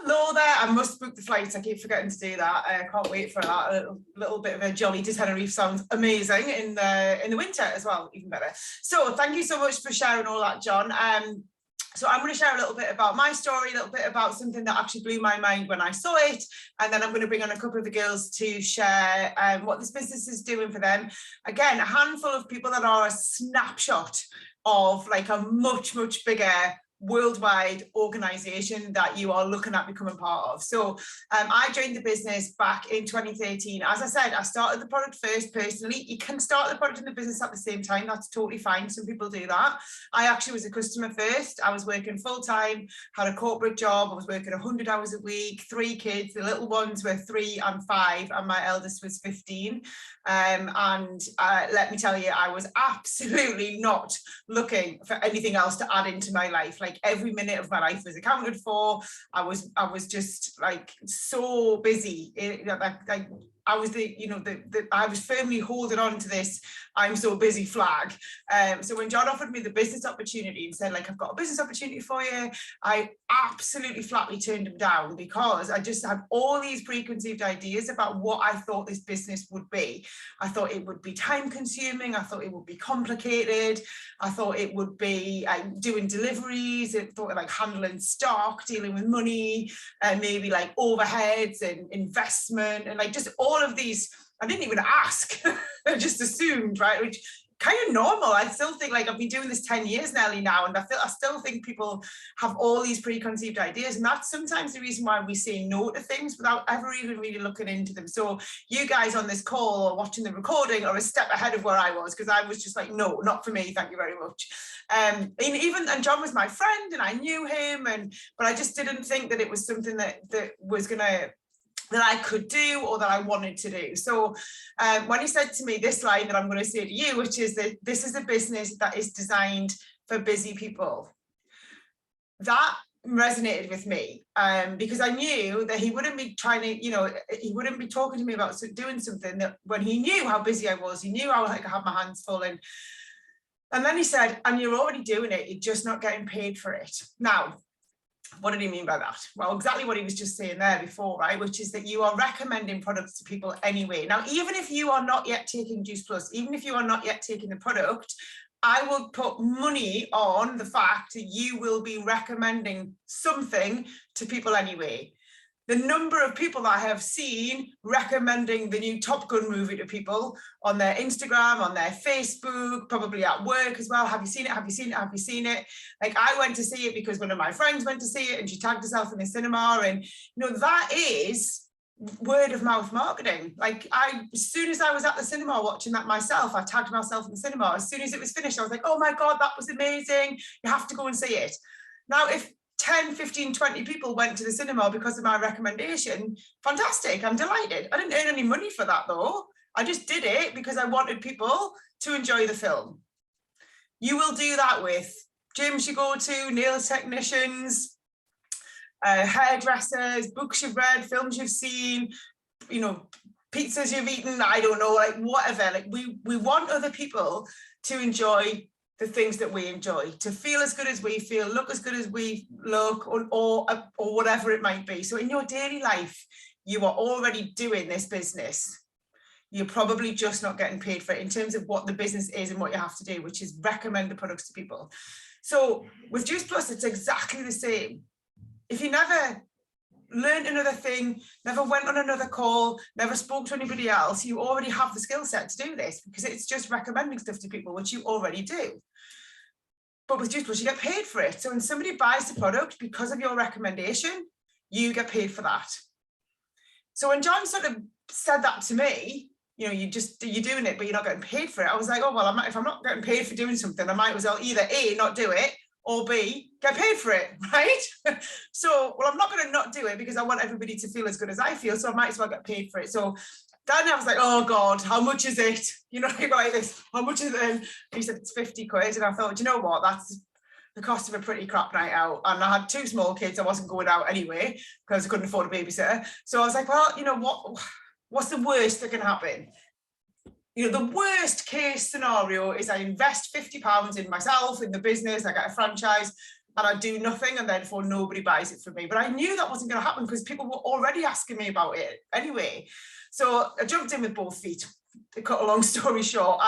Hello there. I must book the flights. I keep forgetting to do that. I can't wait for that. A little bit of a jolly to Tenerife sounds amazing in the winter as well, even better. So thank you so much for sharing all that, John. So I'm going to share a little bit about my story, a little bit about something that actually blew my mind when I saw it. And then I'm going to bring on a couple of the girls to share what this business is doing for them. Again, a handful of people that are a snapshot of like a much, much bigger worldwide organization that you are looking at becoming part of. So I joined the business back in 2013. As I said, I started the product first personally. You can start the product and the business at the same time. That's totally fine. Some people do that. I actually was a customer first. I was working full time, had a corporate job. I was working 100 hours a week, 3 kids. The little ones were 3 and 5, and my eldest was 15. Let me tell you, I was absolutely not looking for anything else to add into my life. Like every minute of my life was accounted for. I was just like so busy. I was I was firmly holding on to this I'm so busy flag. So when John offered me the business opportunity and said, like, I've got a business opportunity for you, I absolutely flatly turned him down because I just had all these preconceived ideas about what I thought this business would be. I thought it would be time consuming. I thought it would be complicated. I thought it would be doing deliveries. I thought like handling stock, dealing with money, and maybe like overheads and investment and like just all of these. I didn't even ask. I just assumed, right? Which kind of normal. I still think like I've been doing this 10 years nearly now, and I still think people have all these preconceived ideas, and that's sometimes the reason why we say no to things without ever even really looking into them. So you guys on this call or watching the recording are a step ahead of where I was, because I was just like, no, not for me, thank you very much. And John was my friend and I knew him, but I just didn't think that it was something that was gonna that I could do or that I wanted to do. So when he said to me this line that I'm going to say to you, which is that this is a business that is designed for busy people, that resonated with me because I knew that he wouldn't be trying to, he wouldn't be talking to me about doing something that when he knew how busy I was, he knew how like I had my hands full. And then he said, and you're already doing it, you're just not getting paid for it. Now, what did he mean by that? Well, exactly what he was just saying there before, right? Which is that you are recommending products to people anyway. Now, even if you are not yet taking Juice Plus, even if you are not yet taking the product, I will put money on the fact that you will be recommending something to people anyway. The number of people that I have seen recommending the new Top Gun movie to people on their Instagram, on their Facebook, probably at work as well. Have you seen it? Have you seen it? Have you seen it? Like I went to see it because one of my friends went to see it and she tagged herself in the cinema. And that is word of mouth marketing. Like as soon as I was at the cinema watching that myself, I tagged myself in the cinema. As soon as it was finished, I was like, oh my God, that was amazing. You have to go and see it. Now, if 10, 15, 20 people went to the cinema because of my recommendation, fantastic, I'm delighted. I didn't earn any money for that though. I just did it because I wanted people to enjoy the film. You will do that with gyms you go to, nails technicians, hairdressers, books you've read, films you've seen, pizzas you've eaten, I don't know, like whatever. Like we want other people to enjoy the things that we enjoy, to feel as good as we feel, look as good as we look, or whatever it might be. So in your daily life, you are already doing this business. You're probably just not getting paid for it in terms of what the business is and what you have to do, which is recommend the products to people. So with Juice Plus, it's exactly the same. If you never learned another thing, never went on another call, never spoke to anybody else, you already have the skill set to do this because it's just recommending stuff to people, which you already do. But with Juice Plus, you get paid for it. So when somebody buys the product because of your recommendation, you get paid for that. So when John sort of said that to me, you're doing it, but you're not getting paid for it. I was like, oh, well, if I'm not getting paid for doing something, I might as well either A, not do it, or B, get paid for it, right? So, well, I'm not going to not do it because I want everybody to feel as good as I feel, so I might as well get paid for it. So then I was like, oh God, how much is it? Like this, how much is it? And he said, it's 50 quid. And I thought, you know what, that's the cost of a pretty crap night out. And I had 2 small kids, I wasn't going out anyway, because I couldn't afford a babysitter. So I was like, well, what's the worst that can happen? The worst case scenario is I invest £50 in myself, in the business, I get a franchise. and I do nothing, and therefore nobody buys it from me. But I knew that wasn't going to happen because people were already asking me about it anyway. So I jumped in with both feet, to cut a long story short.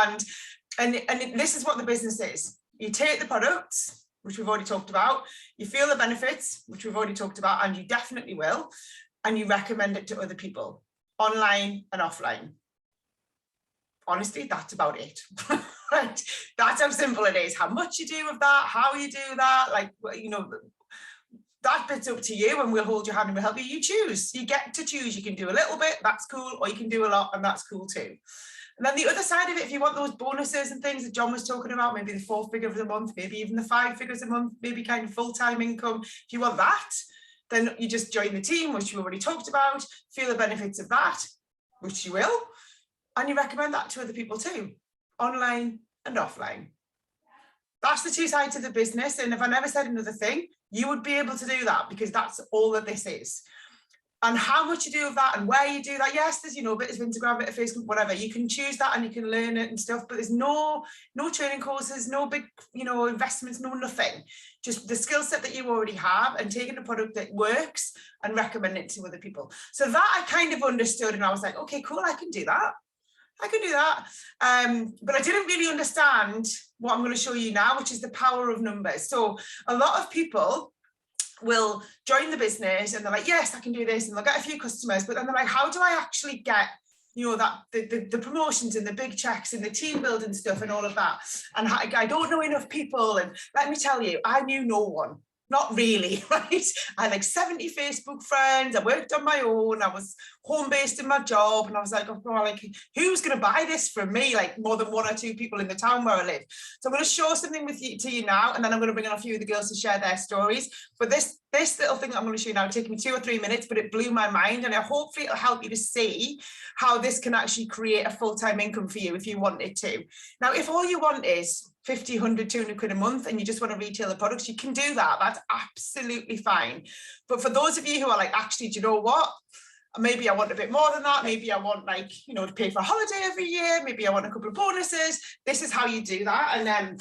And this is what the business is. You take the products, which we've already talked about, you feel the benefits, which we've already talked about, and you definitely will, and you recommend it to other people, online and offline. Honestly, that's about it. Right? That's how simple it is. How much you do of that, how you do that, like, you know, that bit's up to you, and we'll hold your hand and we'll help you. You choose. You get to choose. You can do a little bit, that's cool, or you can do a lot, and that's cool too. And then the other side of it, if you want those bonuses and things that John was talking about, maybe the 4 figures of the month, maybe even the 5 figures a month, maybe kind of full-time income, if you want that, then you just join the team, which we already talked about, feel the benefits of that, which you will, and you recommend that to other people too, online and offline. That's the 2 sides of the business. And if I never said another thing, you would be able to do that, because that's all that this is. And how much you do of that and where you do that, yes, there's, you know, a bit of Instagram, a bit of Facebook, whatever, you can choose that and you can learn it and stuff, but there's no training courses, no big, you know, investments, no nothing, just the skill set that you already have, and taking a product that works and recommend it to other people. So that I kind of understood, and I was like, okay, cool, I can do that. I can do that. But I didn't really understand what I'm going to show you now, which is the power of numbers. So a lot of people will join the business and they're like, yes, I can do this, and they'll get a few customers, but then they're like, how do I actually get, you know, that the promotions and the big checks and the team building stuff and all of that, and I don't know enough people. And let me tell you, I knew no one. Not really, right? I had like 70 Facebook friends. I worked on my own. I was home-based in my job, and I was like, oh, like, who's going to buy this from me? Like, more than 1 or 2 people in the town where I live. So I'm going to show something to you now, and then I'm going to bring on a few of the girls to share their stories. But this little thing that I'm going to show you now, it'll take me 2 or 3 minutes, but it blew my mind, and hopefully it'll help you to see how this can actually create a full-time income for you if you want it to. Now, if all you want is 50, 100, 200 quid a month, and you just want to retail the products, you can do that. That's absolutely fine. But for those of you who are like, actually, do you know what? Maybe I want a bit more than that. Maybe I want, like, you know, to pay for a holiday every year. Maybe I want a couple of bonuses. This is how you do that. And then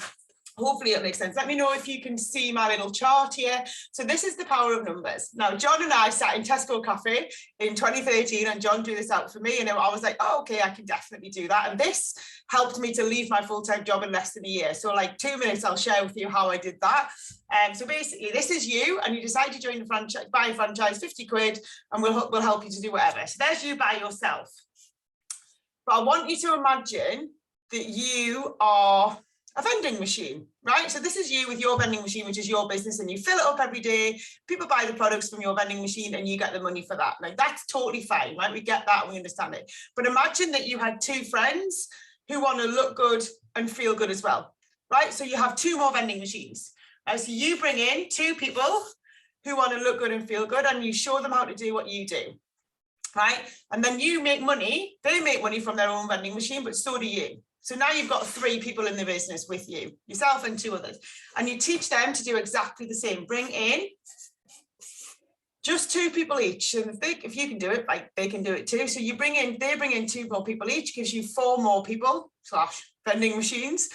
hopefully it makes sense. Let me know if you can see my little chart here. So this is the power of numbers. Now, John and I sat in Tesco Cafe in 2013, and John drew this out for me, and I was like, oh, okay, I can definitely do that. And this helped me to leave my full-time job in less than a year. So like 2 minutes, I'll share with you how I did that. So basically, this is you, and you decide to join the franchise, buy a franchise, 50 quid, and we'll help you to do whatever. So there's you by yourself. But I want you to imagine that you are a vending machine, right? So this is you with your vending machine, which is your business, and you fill it up every day. People buy the products from your vending machine, and you get the money for that. Like, that's totally fine, right? We get that and we understand it. But imagine that you had 2 friends who want to look good and feel good as well, right? So you have 2 more vending machines. Right? So you bring in 2 people who want to look good and feel good, and you show them how to do what you do, right? And then you make money. They make money from their own vending machine, but so do you. So now you've got 3 people in the business with you, yourself and 2 others, and you teach them to do exactly the same. Bring in just 2 people each, and if you can do it, like, they can do it too. So they bring in 2 more people each, gives you 4 more people / vending machines.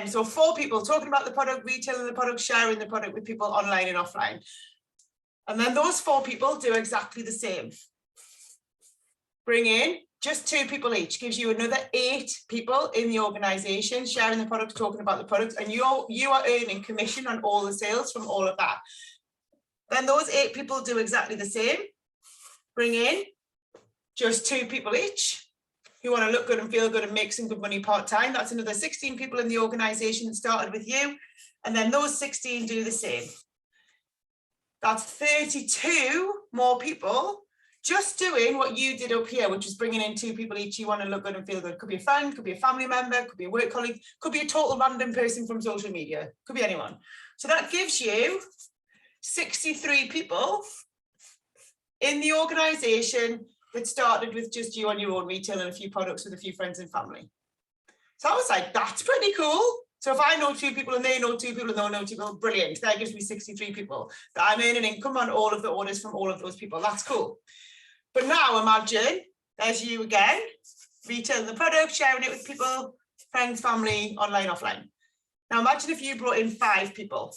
So 4 people talking about the product, retailing the product, sharing the product with people online and offline. And then those 4 people do exactly the same. Bring in just 2 people each, gives you another 8 people in the organization sharing the product, talking about the product, and you are earning commission on all the sales from all of that. Then those 8 people do exactly the same. Bring in just 2 people each who want to look good and feel good and make some good money part-time. That's another 16 people in the organization that started with you. And then those 16 do the same. That's 32 more people just doing what you did up here, which is bringing in 2 people each. You want to look good and feel good. Could be a friend, could be a family member, could be a work colleague, could be a total random person from social media, could be anyone. So that gives you 63 people in the organization that started with just you on your own, retailing a few products with a few friends and family. So I was like, that's pretty cool. So if I know 2 people and they know 2 people and they know 2 people, brilliant. That gives me 63 people that I'm earning income on all of the orders from all of those people. That's cool. But now imagine there's you again, retailing the product, sharing it with people, friends, family, online, offline. Now imagine if you brought in 5 people.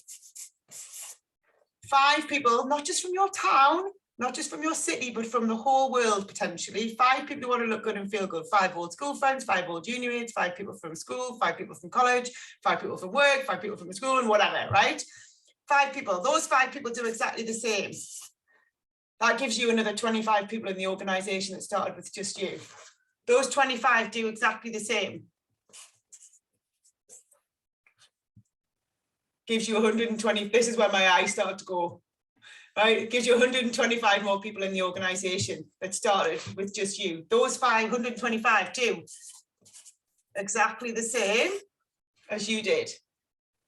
5 people, not just from your town, not just from your city, but from the whole world, potentially. 5 people who want to look good and feel good. 5 old school friends, 5 old uni mates, 5 people from school, 5 people from college, 5 people from work, 5 people from the school, and whatever, right? 5 people. Those 5 people do exactly the same. That gives you another 25 people in the organisation that started with just you. Those 25 do exactly the same. Gives you 120. This is where my eyes start to go. Right, it gives you 125 more people in the organisation that started with just you. Those 525 do exactly the same as you did.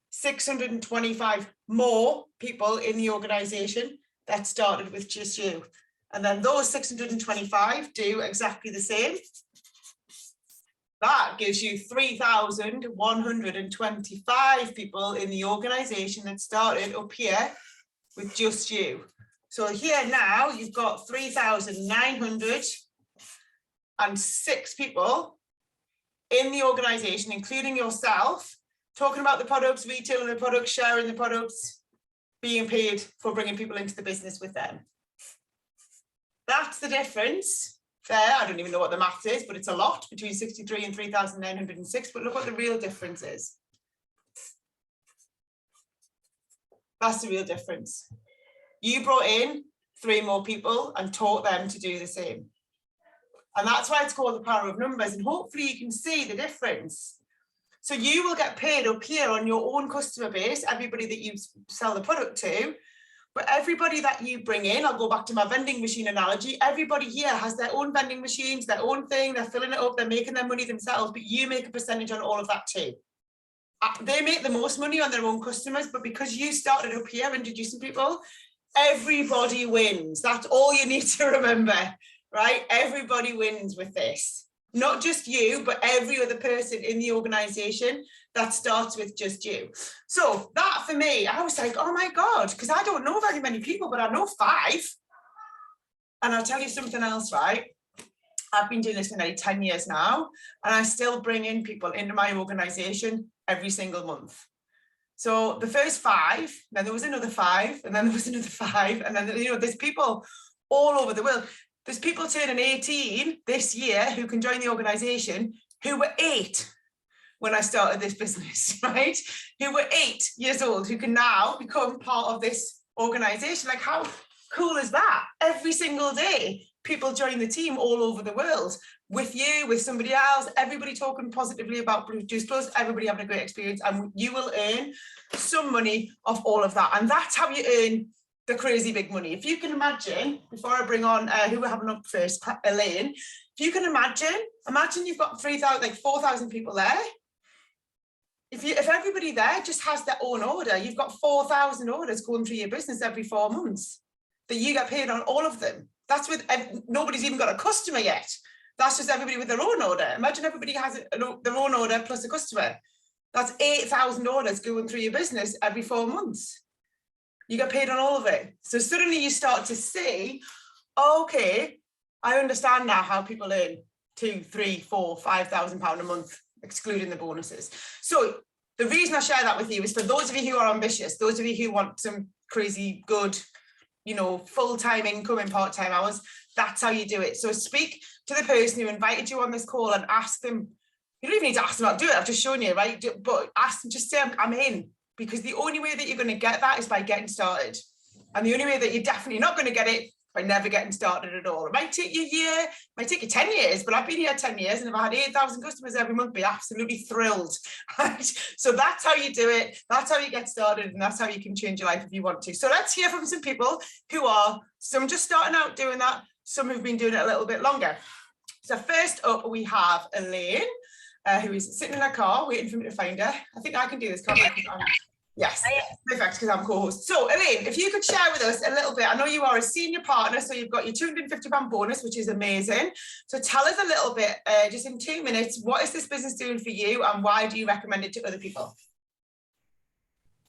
625 more people in the organisation that started with just you. And then those 625 do exactly the same. That gives you 3,125 people in the organisation that started up here with just you. So here now you've got 3,906 people in the organisation, including yourself, talking about the products, retailing the products, sharing the products, being paid for bringing people into the business with them. That's the difference there. I don't even know what the math is, but it's a lot between 63 and 3,906. But look what the real difference is. That's the real difference. You brought in 3 more people and taught them to do the same. And that's why it's called the power of numbers. And hopefully you can see the difference. So you will get paid up here on your own customer base, everybody that you sell the product to. But everybody that you bring in, I'll go back to my vending machine analogy, everybody here has their own vending machines, their own thing, they're filling it up, they're making their money themselves, but you make a percentage on all of that too. They make the most money on their own customers, but because you started up here introducing people, everybody wins. That's all you need to remember, right? Everybody wins with this. Not just you, but every other person in the organisation that starts with just you. So that for me, I was like, oh my God, because I don't know very many people, but I know 5. And I'll tell you something else, right? I've been doing this for nearly 10 years now, and I still bring in people into my organisation every single month. So the first 5, then there was another 5, and then there was another 5, and then, you know, there's people all over the world. There's people turning 18 this year who can join the organisation who were 8 when I started this business, right? Who were 8 years old, who can now become part of this organisation. Like, how cool is that? Every single day, people join the team all over the world, with you, with somebody else, everybody talking positively about Blue Juice Plus, everybody having a great experience, and you will earn some money off all of that. And that's how you earn the crazy big money. If you can imagine, before I bring on who we're having up first, Elaine, if you can imagine you've got 3,000, like 4,000 people there. If everybody there just has their own order, you've got 4,000 orders going through your business every 4 months that you get paid on all of them. That's with nobody's even got a customer yet. That's just everybody with their own order. Imagine everybody has their own order plus a customer. That's 8,000 orders going through your business every 4 months. You get paid on all of it. So suddenly you start to see, okay, I understand now how people earn 2, 3, 4, 5,000 pounds a month, excluding the bonuses. So the reason I share that with you is for those of you who are ambitious, those of you who want some crazy good, you know, full-time income in part-time hours, that's how you do it. So speak to the person who invited you on this call and ask them, you don't even need to ask them how to do it, I've just shown you, right? But ask them, just say, I'm in. Because the only way that you're going to get that is by getting started. And the only way that you're definitely not going to get it by never getting started at all. It might take you a year, it might take you 10 years, but I've been here 10 years and if I had 8,000 customers every month, I'd be absolutely thrilled. Right? So that's how you do it. That's how you get started, and that's how you can change your life if you want to. So let's hear from some people who are, some just starting out doing that, some who've been doing it a little bit longer. So first up, we have Elaine, who is sitting in her car waiting for me to find her. I think I can do this, can't I? Yes, perfect, because I'm co-host. So Elaine, if you could share with us a little bit, I know you are a senior partner, so you've got your £250 bonus, which is amazing. So tell us a little bit, just in 2 minutes, what is this business doing for you and why do you recommend it to other people?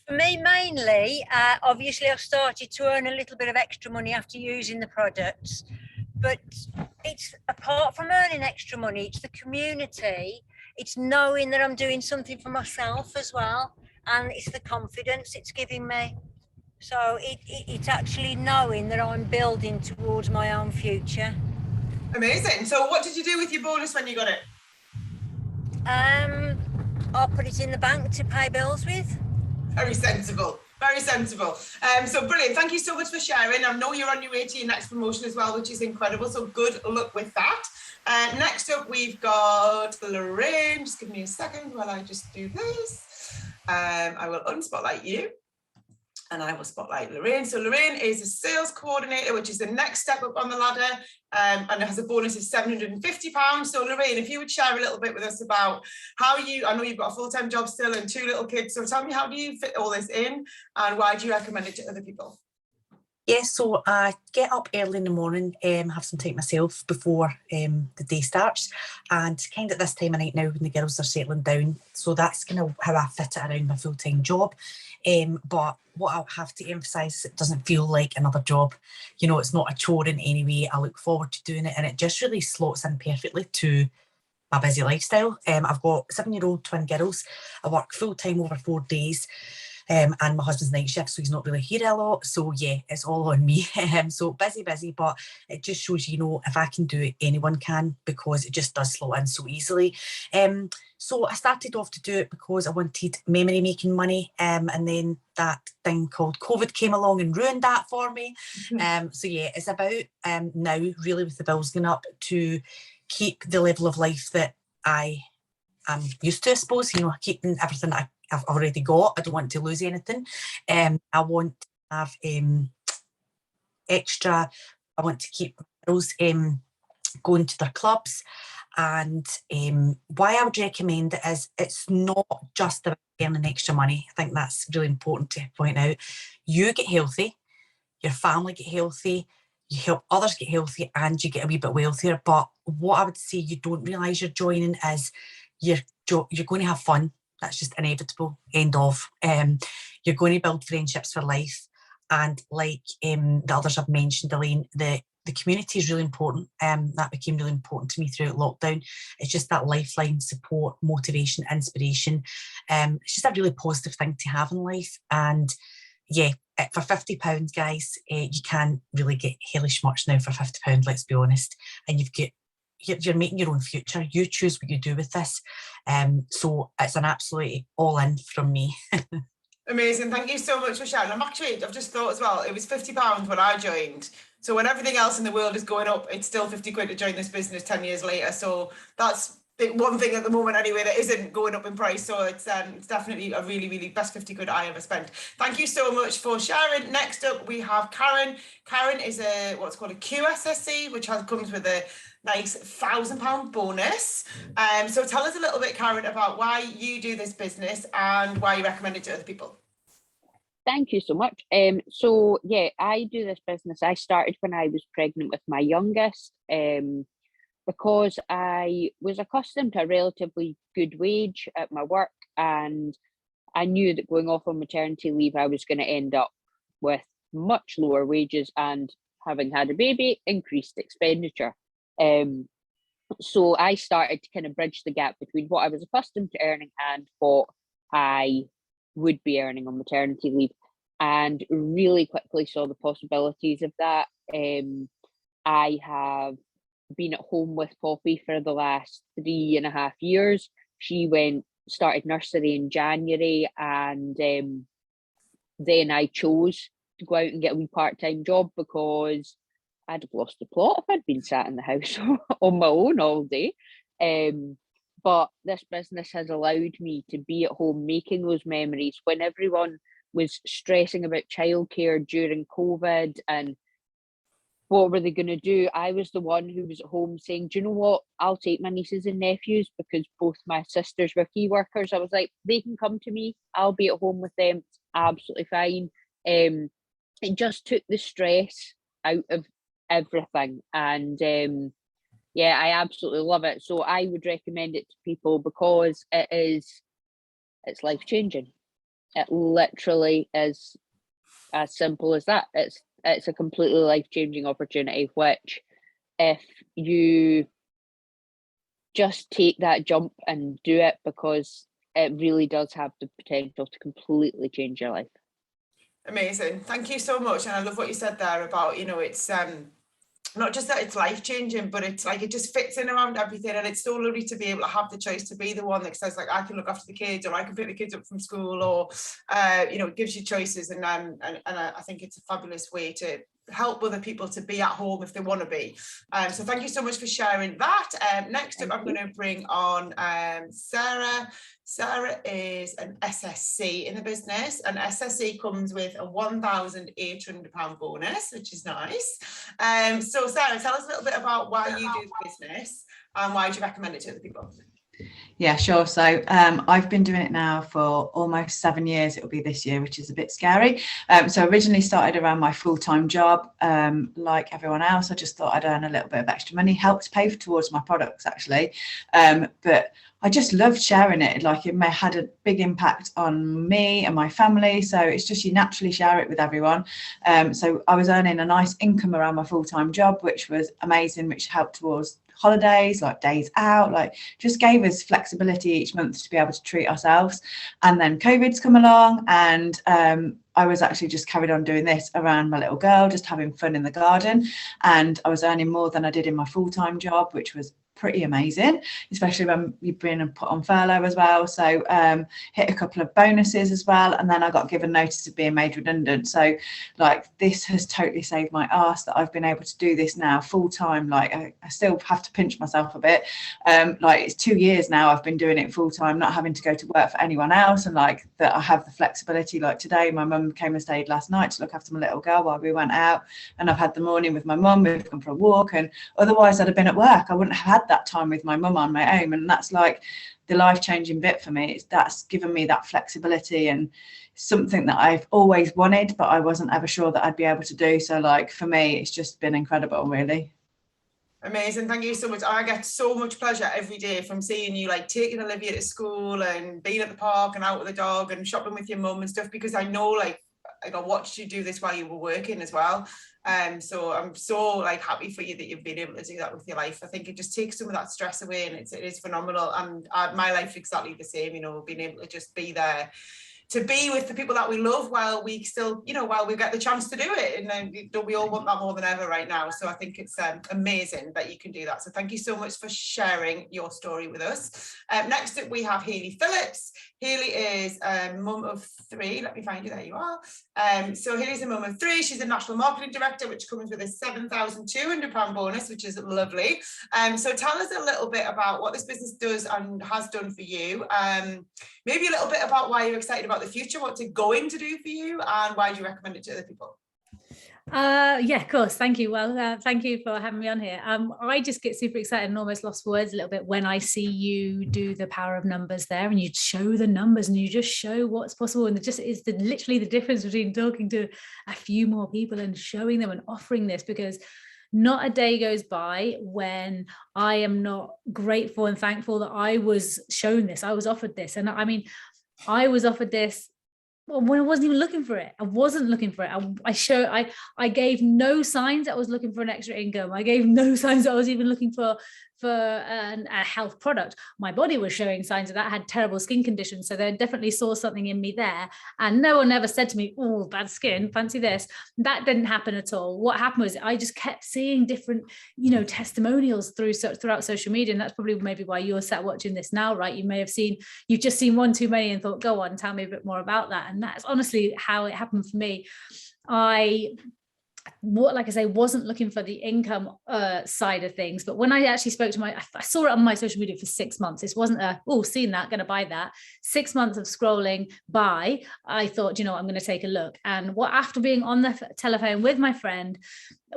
For me, mainly, obviously I've started to earn a little bit of extra money after using the products, but it's apart from earning extra money, it's the community, it's knowing that I'm doing something for myself as well. And it's the confidence it's giving me. So it's actually knowing that I'm building towards my own future. Amazing. So what did you do with your bonus when you got it? I'll put it in the bank to pay bills with. Very sensible. Very sensible. So brilliant. Thank you so much for sharing. I know you're on your way to your next promotion as well, which is incredible. So good luck with that. Next up, we've got Lorraine. Just give me a second while I just do this. I will unspotlight you. And I will spotlight Lorraine. So Lorraine is a sales coordinator, which is the next step up on the ladder, and it has a bonus of £750. So Lorraine, if you would share a little bit with us about how I know you've got a full-time job still and 2 little kids, so tell me, how do you fit all this in and why do you recommend it to other people? Yes, so I get up early in the morning, have some time myself before the day starts, and kind of at this time of night now when the girls are settling down. So that's kind of how I fit it around my full-time job. But what I'll have to emphasise is it doesn't feel like another job. You know, it's not a chore in any way. I look forward to doing it, and it just really slots in perfectly to my busy lifestyle. I've got 7-year-old twin girls. I work full-time over 4 days. And my husband's night shift, so he's not really here a lot. So yeah, it's all on me. So busy, but it just shows, you know, if I can do it, anyone can, because it just does slot in so easily. So I started off to do it because I wanted memory making money, and then that thing called COVID came along and ruined that for me. So yeah, it's about now really with the bills going up to keep the level of life that I am used to, I suppose, you know, keeping everything that I've already got. I don't want to lose anything. I want to have extra. I want to keep girls going to their clubs. And why I would recommend it is it's not just about earning extra money. I think that's really important to point out. You get healthy, your family get healthy, you help others get healthy, and you get a wee bit wealthier. But what I would say you don't realise you're joining is you're going to have fun. That's just inevitable. End of. You're going to build friendships for life, and like the others have mentioned, Elaine, the community is really important. That became really important to me throughout lockdown. It's just that lifeline, support, motivation, inspiration. It's just a really positive thing to have in life. And yeah, for £50, guys, you can really get hellish much now for £50. Let's be honest. And you're making your own future. You choose what you do with this. So it's an absolutely all in from me. Amazing. Thank you so much for sharing. I've just thought as well, it was £50 when I joined. So when everything else in the world is going up, it's still 50 quid to join this business 10 years later. So that's the one thing at the moment anyway that isn't going up in price. So it's definitely a really, really best 50 quid I ever spent. Thank you so much for sharing. Next up, we have Karen. Karen is what's called a QSSC, which comes with a nice £1,000 bonus. So tell us a little bit, Karen, about why you do this business and why you recommend it to other people. Thank you so much. So yeah, I do this business. I started when I was pregnant with my youngest, because I was accustomed to a relatively good wage at my work, and I knew that going off on maternity leave, I was going to end up with much lower wages, and having had a baby, increased expenditure. So I started to kind of bridge the gap between what I was accustomed to earning and what I would be earning on maternity leave, and really quickly saw the possibilities of that. I have been at home with Poppy for the last 3.5 years. She started nursery in January, and then I chose to go out and get a wee part-time job because I'd have lost the plot if I'd been sat in the house on my own all day. But this business has allowed me to be at home making those memories when everyone was stressing about childcare during COVID and what were they going to do. I was the one who was at home saying, do you know what, I'll take my nieces and nephews, because both my sisters were key workers. I was like, they can come to me, I'll be at home with them, it's absolutely fine. It just took the stress out of everything, and yeah, I absolutely love it. So I would recommend it to people because it's life-changing. It literally is as simple as that. It's a completely life-changing opportunity, which if you just take that jump and do it, because it really does have the potential to completely change your life. Amazing. Thank you so much. And I love what you said there about, it's not just that it's life changing, but it's like it just fits in around everything. And it's so lovely to be able to have the choice to be the one that says, like, I can look after the kids, or I can pick the kids up from school, or it gives you choices. And I think it's a fabulous way to help other people to be at home if they want to be. So thank you so much for sharing that. Next up, I'm going to bring on Sarah. Sarah is an SSC in the business, and SSC comes with a £1,800 bonus, which is nice. So Sarah, tell us a little bit about why you do the business and why do you recommend it to other people? Yeah, sure. So I've been doing it now for almost 7 years. It'll be this year, which is a bit scary. So originally started around my full-time job. Like everyone else, I just thought I'd earn a little bit of extra money, helped pay towards my products actually. But I just loved sharing it. Like, it had a big impact on me and my family. So it's just, you naturally share it with everyone. So I was earning a nice income around my full-time job, which was amazing, which helped towards holidays, like days out, like just gave us flexibility each month to be able to treat ourselves. And then COVID's come along, and I was actually just carried on doing this around my little girl, just having fun in the garden. And I was earning more than I did in my full-time job, which was pretty amazing, especially when you've been put on furlough as well. So hit a couple of bonuses as well, and then I got given notice of being made redundant. So like, this has totally saved my arse that I've been able to do this now full time. Like, I still have to pinch myself a bit. Like, it's 2 years now I've been doing it full time, not having to go to work for anyone else, and like that I have the flexibility. Like today, my mum came and stayed last night to look after my little girl while we went out, and I've had the morning with my mum. We've gone for a walk, and otherwise I'd have been at work. I wouldn't have had that time with my mum on my own. And that's like the life-changing bit for me. That's given me that flexibility, and something that I've always wanted, but I wasn't ever sure that I'd be able to do. So like, for me, it's just been incredible, really. Amazing. Thank you so much. I get so much pleasure every day from seeing you, like taking Olivia to school and being at the park and out with the dog and shopping with your mum and stuff, because I know, like I watched you do this while you were working as well. So I'm so like happy for you that you've been able to do that with your life. I think it just takes some of that stress away, and it is phenomenal. And my life exactly the same, being able to just be there to be with the people that we love while we still, while we get the chance to do it. And then we all want that more than ever right now. So I think it's amazing that you can do that. So thank you so much for sharing your story with us. Next up, we have Hayley Phillips. Hayley is a mum of 3. Let me find you. There you are. So Hayley's a mum of 3. She's a national marketing director, which comes with a £7,200 bonus, which is lovely. So tell us a little bit about what this business does and has done for you. Maybe a little bit about why you're excited about the future, what's it going to do for you, and why do you recommend it to other people? Yeah, of course. Thank you. Well, thank you for having me on here. I just get super excited and almost lost for words a little bit when I see you do the power of numbers there, and you show the numbers and you just show what's possible. And it just is literally the difference between talking to a few more people and showing them and offering this, because not a day goes by when I am not grateful and thankful that I was shown this, I was offered this. And I mean, I was offered this when I wasn't even looking for it. I wasn't looking for it. I gave no signs that I was looking for an extra income. I gave no signs that I was even looking for a health product. My body was showing signs of that. I had terrible skin conditions, so they definitely saw something in me there. And no one ever said to me, "Oh, bad skin, fancy this." That didn't happen at all. What happened was I just kept seeing different, testimonials throughout social media, and that's probably maybe why you're sat watching this now, right? You've just seen one too many and thought, "Go on, tell me a bit more about that." And that's honestly how it happened for me. Like I say, wasn't looking for the income side of things, but when I actually spoke to I saw it on my social media for 6 months. This wasn't seen that, gonna buy that. 6 months of scrolling by, I thought, I'm going to take a look. And after being on the telephone with my friend,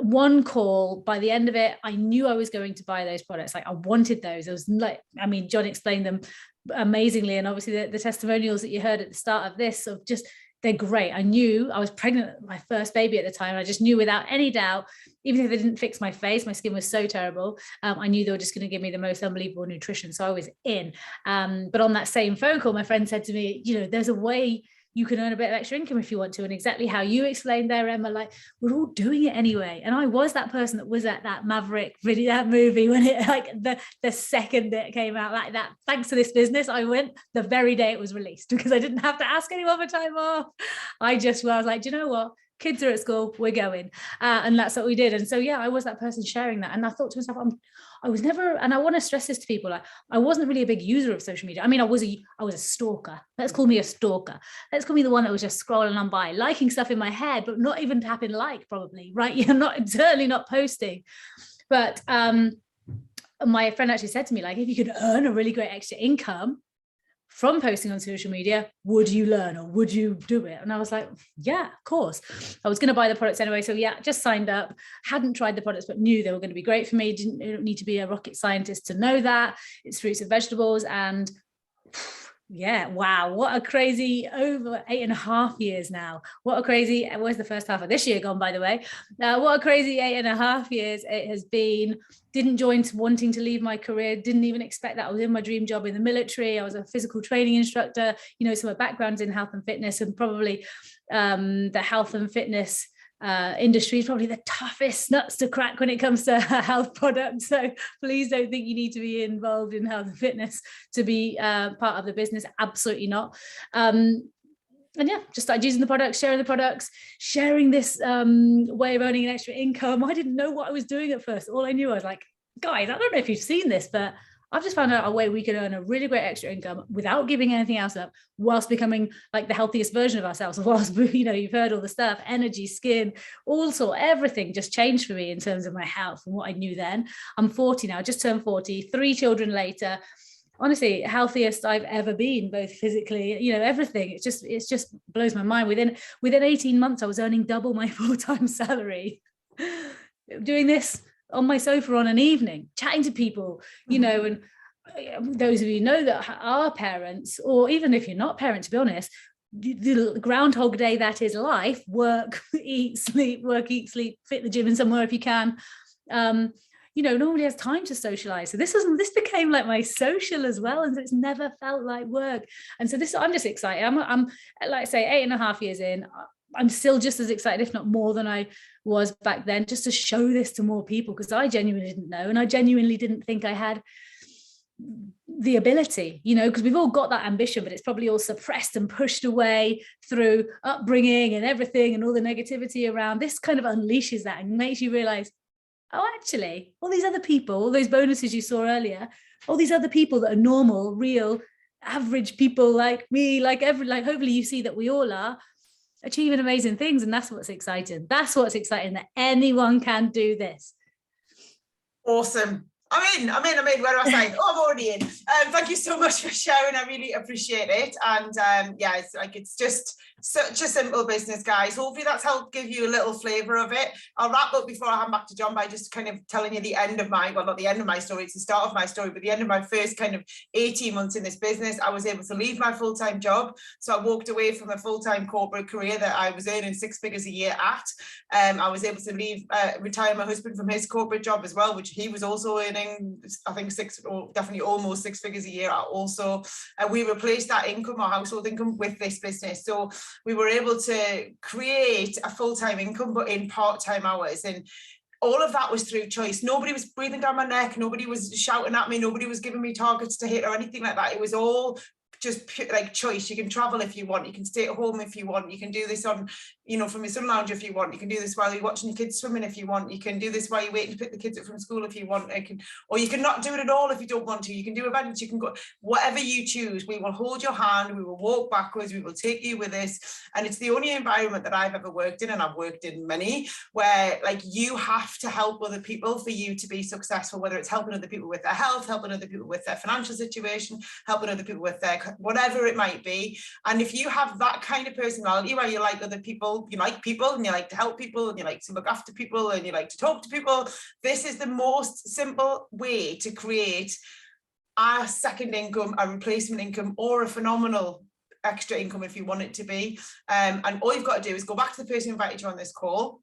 one call, by the end of it, I knew I was going to buy those products. Like, I wanted those. It was like, John explained them amazingly, and obviously the testimonials that you heard at the start of this of just, they're great. I knew I was pregnant with my first baby at the time. I just knew without any doubt, even if they didn't fix my face, my skin was so terrible. I knew they were just going to give me the most unbelievable nutrition. So I was in. But on that same phone call, my friend said to me, there's a way you can earn a bit of extra income if you want to. And exactly how you explained there, Emma, like, we're all doing it anyway. And I was that person that was at that Maverick video, that movie, when it, like, the second it came out, like that, thanks to this business, I went the very day it was released, because I didn't have to ask anyone for time off. I was like, do you know what? Kids are at school, we're going. And that's what we did. And so, yeah, I was that person sharing that. And I thought to myself, I was never, and I want to stress this to people, like, I wasn't really a big user of social media. I mean, I was a stalker. Let's call me a stalker. Let's call me the one that was just scrolling on by, liking stuff in my head, but not even tapping like, probably, right? You're certainly not posting. But my friend actually said to me, like, if you could earn a really great extra income from posting on social media, would you learn, or would you do it? And I was like, yeah, of course. I was going to buy the products anyway. So yeah, just signed up, hadn't tried the products, but knew they were going to be great for me. Didn't need to be a rocket scientist to know that. It's fruits and vegetables. And yeah, wow, what a crazy, over 8.5 years now. What a crazy, where's the first half of this year gone, by the way? What a crazy 8.5 years it has been. Didn't join wanting to leave my career, didn't even expect that. I was in my dream job in the military. I was a physical training instructor, you know, so my background's in health and fitness, and probably the health and fitness industry is probably the toughest nuts to crack when it comes to health products. So please don't think you need to be involved in health and fitness to be part of the business. Absolutely not. And yeah, just started using the products, sharing this way of earning an extra income. I didn't know what I was doing at first. All I knew, I was like, guys, I don't know if you've seen this, but I've just found out a way we can earn a really great extra income without giving anything else up, whilst becoming like the healthiest version of ourselves. Whilst, you know, you've heard all the stuff, energy, skin, also everything just changed for me in terms of my health and what I knew then. I'm 40 now, just turned 40, 3 children later. Honestly, healthiest I've ever been, both physically, you know, everything. It just blows my mind. Within 18 months, I was earning double my full-time salary, doing this on my sofa on an evening, chatting to people, you know. And those of you know that are parents, or even if you're not parents, to be honest, the groundhog day that is life: work, eat, sleep, fit the gym in somewhere if you can. You know, nobody has time to socialize. So this became like my social as well. And so it's never felt like work. And so I'm just excited. I'm like I say, 8.5 years in, I'm still just as excited, if not more than I was back then, just to show this to more people, because I genuinely didn't know. And I genuinely didn't think I had the ability, you know, because we've all got that ambition, but it's probably all suppressed and pushed away through upbringing and everything, and all the negativity around. This kind of unleashes that and makes you realize, oh, actually, all these other people, all those bonuses you saw earlier, all these other people that are normal, real, average people like me, like hopefully you see that we all are achieving amazing things. And that's what's exciting. That's what's exciting, that anyone can do this. Awesome. I'm in. Where do I sign? Oh, I'm already in. Thank you so much for sharing. I really appreciate it. And yeah, it's just such a simple business, guys. Hopefully that's helped give you a little flavour of it. I'll wrap up before I hand back to John by just kind of telling you the end of not the end of my story, it's the start of my story, but the end of my first kind of 18 months in this business. I was able to leave my full-time job. So I walked away from a full-time corporate career that I was earning 6 figures a year at. I was able to retire my husband from his corporate job as well, which he was also earning, I think, 6 or definitely almost 6 figures a year at also. We replaced that income, our household income, with this business. So we were able to create a full-time income, but in part-time hours. And all of that was through choice. Nobody was breathing down my neck. Nobody was shouting at me. Nobody was giving me targets to hit or anything like that. It was all just like choice. You can travel if you want. You can stay at home if you want. You can do this on, you know, from your sun lounge if you want. You can do this while you're watching your kids swimming if you want. You can do this while you're waiting to pick the kids up from school if you want. Or you can not do it at all if you don't want to. You can do events. You can go whatever you choose. We will hold your hand. We will walk backwards. We will take you with us. And it's the only environment that I've ever worked in, and I've worked in many, where like you have to help other people for you to be successful. Whether it's helping other people with their health, helping other people with their financial situation, helping other people with their whatever it might be. And if you have that kind of personality where you like other people, you like people and you like to help people and you like to look after people and you like to talk to people, this is the most simple way to create a second income, a replacement income, or a phenomenal extra income if you want it to be. And all you've got to do is go back to the person who invited you on this call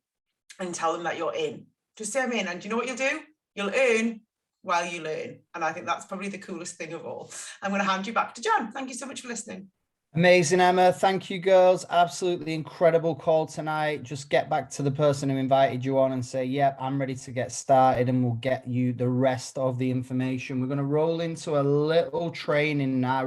and tell them that you're in. Just say I'm in, and do you know what you'll do? You'll earn while you learn. And I think that's probably the coolest thing of all. I'm going to hand you back to John. Thank you so much for listening. Amazing, Emma. Thank you, girls. Absolutely incredible call tonight. Just get back to the person who invited you on and say, yep, I'm ready to get started, and we'll get you the rest of the information. We're going to roll into a little training now.